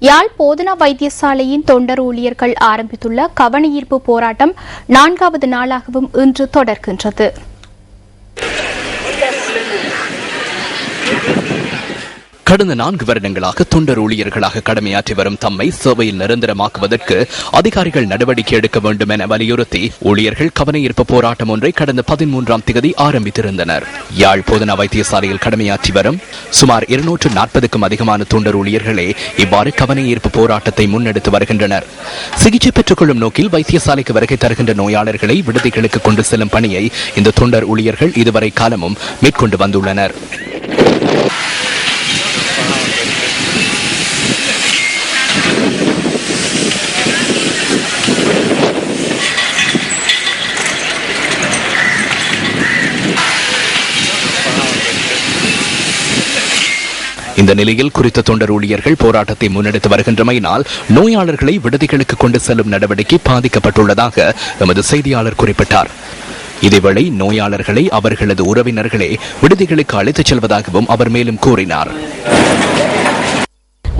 யாழ் போதனா வைத்தியசாலையின் தொண்டர் ஊழியர்கள் ஆரம்பித்துள்ள கவனஈர்ப்பு போராட்டம் 4வது நாளாகவும் இன்று தொடர்கின்றது. கடந்த 4 வருடங்களாக தொண்டர் ஊழியர்களாக கடமையாற்றி வரும் தம்மை சேவையில் நிரந்தரமாக்குவதற்கு அதிகாரிகள் நடவடிக்கை எடுக்க வேண்டும் என வலியுறுத்தி ஊழியர்கள் கவனஈர்ப்பு போராட்டம் ஒன்றை கடந்த 13ஆம் தேதி ஆரம்பித்திருந்தனர். யாழ் போதனா வைத்தியசாலையில் கடமையாற்றி வரும் சுமார் 240க்கும் அதிகமான தொண்டர் ஊழியர்களே இவ்வாறு கவனஈர்ப்பு போராட்டத்தை முன்னெடுத்து வருகின்றனர். சிகிச்சை பெற்றுக் கொள்ளும் நோக்கில் வைத்தியசாலைக்கு வருகை தருகின்ற நோயாளர்களை விடுதிகளுக்கு கொண்டு செல்லும் பணியை இந்த தொண்டர் ஊழியர்கள் இதுவரை காலமும் மேற்கொண்டு வந்துள்ளனர். இந்த நிலையில் குறித்த தொண்டர் ஊழியர்கள் போராட்டத்தை முன்னெடுத்து வருகின்றமையினால் நோயாளர்களை விடுதிகளுக்கு கொண்டு செல்லும் நடவடிக்கை பாதிக்கப்பட்டுள்ளதாக எமது செய்தியாளர் குறிப்பிட்டார். இதேவேளை நோயாளர்களை அவர்களது உறவினர்களே விடுதிகளுக்கு அழைத்துச் செல்வதாகவும் அவர் மேலும் கூறினார்.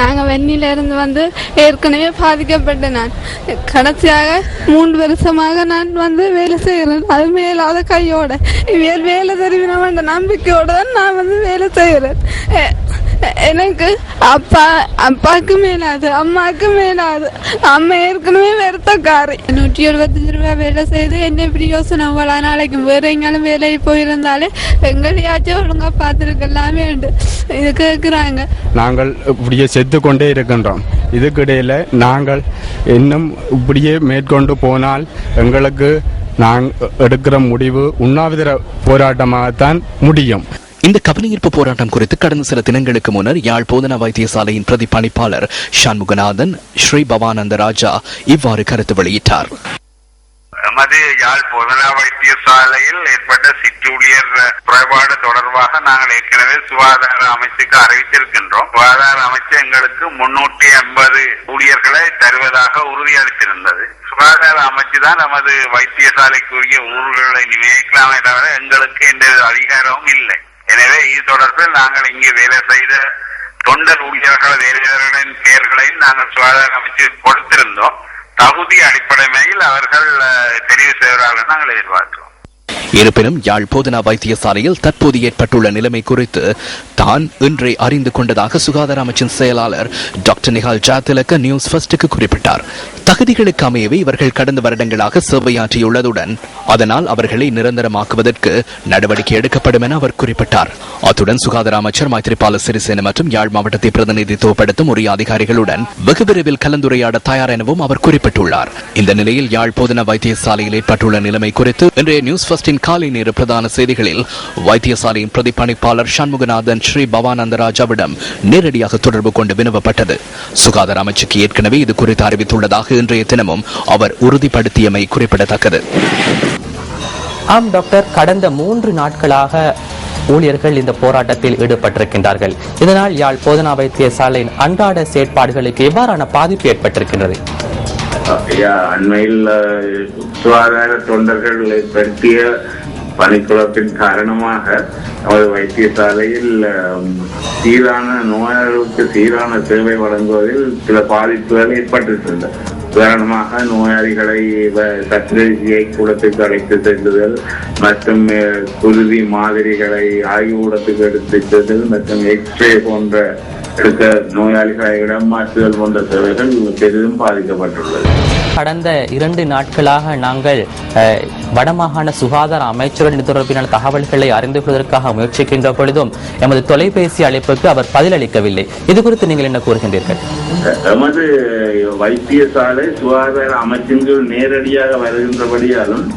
நாங்கள் வெண்ணிலிருந்து ஏற்கனவே பாதிக்கப்பட்ட நான் கடைசியாக 3 வருஷமாக நான் வேலை செய்கிறேன். அது மேலாத கையோட வேலை தெரிவின நம்பிக்கையோட தான் நான் வேலை செய்கிறேன். எனக்கு அப்பாவுக்கு மேலாது, அம்மாவுக்கு மேலாது. அம்மா ஏற்கனவே வெறுத்தக்காரி. 175 ரூபாய் வேலை செய்து என்ன பிரயோசனம்? அவ்வளோ நாளைக்கு வேற எங்காலும் வேலைக்கு போயிருந்தாலே எங்களையாச்சும் ஒழுங்கா பார்த்துருக்கலாம் வேண்டும். இது கேட்குறாங்க. நாங்கள் இப்படியே செத்து கொண்டே இருக்கின்றோம். இதுக்கிடையில நாங்கள் இன்னும் இப்படியே மேற்கொண்டு போனால் எங்களுக்கு நாங்கள் எடுக்கிற முடிவு உண்ணாவிரத போராட்டமாகத்தான் முடியும். இந்த கவனஈர்ப்பு போராட்டம் குறித்து கடந்த சில தினங்களுக்கு முன்னர் யாழ் போதனா வைத்தியசாலையின் பிரதிபலிப்பாளர் ஷண்முகநாதன் ஸ்ரீ பவானந்த ராஜா இவ்வாறு கருத்து வெளியிட்டார். எமது யாழ் போதனா வைத்தியசாலையில் ஏற்பட்ட சிற்றூழியர் குறைபாடு தொடர்பாக நாங்கள் ஏற்கனவே சுகாதார அமைச்சுக்கு அறிவித்திருக்கின்றோம். சுகாதார அமைச்சு எங்களுக்கு 350 ஊழியர்களை தருவதாக உறுதியளித்திருந்தது. சுகாதார அமைச்சு தான் நமது வைத்தியசாலைக்குரிய ஊழல்களை நியமிக்கலாமே தவிர எங்களுக்கு எந்த அதிகாரமும் இல்லை. எனவே இது தொடர்பில் நாங்கள் இங்கே வேலை செய்த தொண்டர் ஊழியர்கள் வேலையாளர்களின் பெயர்களையும் நாங்கள் சுகாதார அமைச்சு கொடுத்திருந்தோம். தகுதி அடிப்படையில் அவர்கள் தெரிவு செய்வார்கள் நாங்கள் எதிர்பார்க்கிறோம். இருப்பினும் யாழ் போதனா வைத்தியசாலையில் தற்போது ஏற்பட்டுள்ள நிலைமை குறித்து தான் இன்றே அறிந்து கொண்டதாக சுகாதார அமைச்சின் செயலாளர் டாக்டர் நிஹால் ஜாத்திலக்க நியூஸ் ஃபர்ஸ்டுக்கு குறிப்பிட்டார். தகுதிகளுக்கு அமையவே இவர்கள் கடந்த வருடங்களாக சேவையாற்றியுள்ளதுடன் அதனால் அவர்களை நிரந்தரமாக்குவதற்கு நடவடிக்கை எடுக்கப்படும் என அவர் குறிப்பிட்டார். அத்துடன் சுகாதார அமைச்சர் மைத்ரிபால சிறிசேன மற்றும் யாழ் மாவட்டத்தை பிரதிநிதித்துவப்படுத்தும் உரிய அதிகாரிகளுடன் வெகு விரைவில் கலந்துரையாட தயார் எனவும் அவர் குறிப்பிட்டுள்ளார். இந்த நிலையில் யாழ் போதனா வைத்தியசாலையில் ஏற்பட்டுள்ள நிலைமை குறித்து இன்றைய நியூஸ் ஃபர்ஸ்டின் காலை நேர பிரதான செய்திகளில் வைத்தியசாலையின் பிரதிபலிப்பாளர் ஷண்முகநாதன் ஸ்ரீ பவானந்த ராஜாவிடம் நேரடியாக தொடர்பு கொண்டு வினவப்பட்டது. சுகாதார அமைச்சுக்கு ஏற்கனவே இது குறித்து அறிவித்துள்ளதாக இன்றைய தினமும் அவர் உறுதிப்படுத்தியமை குறிப்பிடத்தக்கது. ஆம் டாக்டர், கடந்த 3 நாட்களாக ஊழியர்கள் இந்த போராட்டத்தில் ஈடுபட்டிருக்கின்றார்கள். இதனால் யாழ் போதனா வைத்தியசாலையின் அன்றாட செயற்பாடுகளுக்கு எவ்வாறான பாதிப்பு ஏற்பட்டிருக்கின்றது? அண்மையில் சுகாதார தொண்டர்கள் ஏற்படுத்திய பணிக்குழப்பின் காரணமாக நமது வைத்தியசாலையில் சீரான நோயாளர்களுக்கு சீரான சேவை வழங்குவதில் சில பாதிப்புகள் ஏற்பட்டிருக்கின்றன. உதாரணமாக நோயாளிகளை சத்திரசியை கூடத்துக்கு அழைத்து செல்லுதல் மற்றும் குருதி மாதிரிகளை ஆய்வுக்கூடத்துக்கு எடுத்து செல்லுதல் மற்றும் எக்ஸ்ரே போன்ற எடுக்க நோயாளிகளை இடமாற்றுதல் போன்ற சேவைகள் பெரிதும் பாதிக்கப்பட்டுள்ளது. கடந்த 2 நாட்களாக நாங்கள் வடமாகாண சுகாதார அமைச்சருடன் இது தொடர்பிலான தகவல்களை அறிந்து கொள்வதற்காக முயற்சிக்கின்ற பொழுதும் எமது தொலைபேசி அழைப்புக்கு அவர் பதிலளிக்கவில்லை. இது குறித்து நீங்கள் என்ன கூறுகின்றீர்கள்? எமது வைத்தியசாலை சுகாதார அமைச்சின் கீழ் நேரடியாக வருகின்றபடியாலும்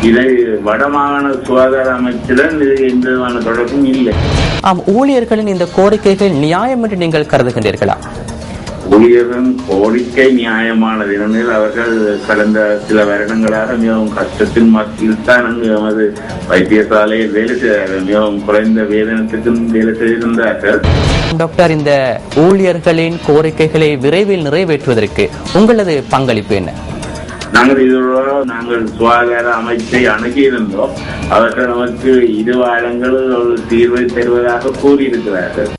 இதை வடமாகாண சுகாதார அமைச்சுடன் எந்த விதமான தொடர்பும் இல்லை. ஊழியர்களின் இந்த கோரிக்கைகள் நியாயம் என்று நீங்கள் கருதுகின்றீர்களா? ஊழியர்களின் கோரிக்கை நியாயமானது. ஏனெனில் அவர்கள் கடந்த சில வருடங்களாக மிகவும் கஷ்டத்தின் மத்தியில் தான் அங்கு நமது வைத்தியசாலையில் வேலை செய்தார்கள். மிகவும் குறைந்த வேதனத்துக்கும் வேலை செய்திருந்தார்கள். டாக்டர், இந்த ஊழியர்களின் கோரிக்கைகளை விரைவில் நிறைவேற்றுவதற்கு உங்களது பங்களிப்பு என்ன? நாங்கள் சுகாதார அமைச்சை அணுகியிருந்தோம். அவர்கள் நமக்கு 2 வாரங்களில் ஒரு தீர்வை தருவதாக கூறியிருக்கிறார்கள்.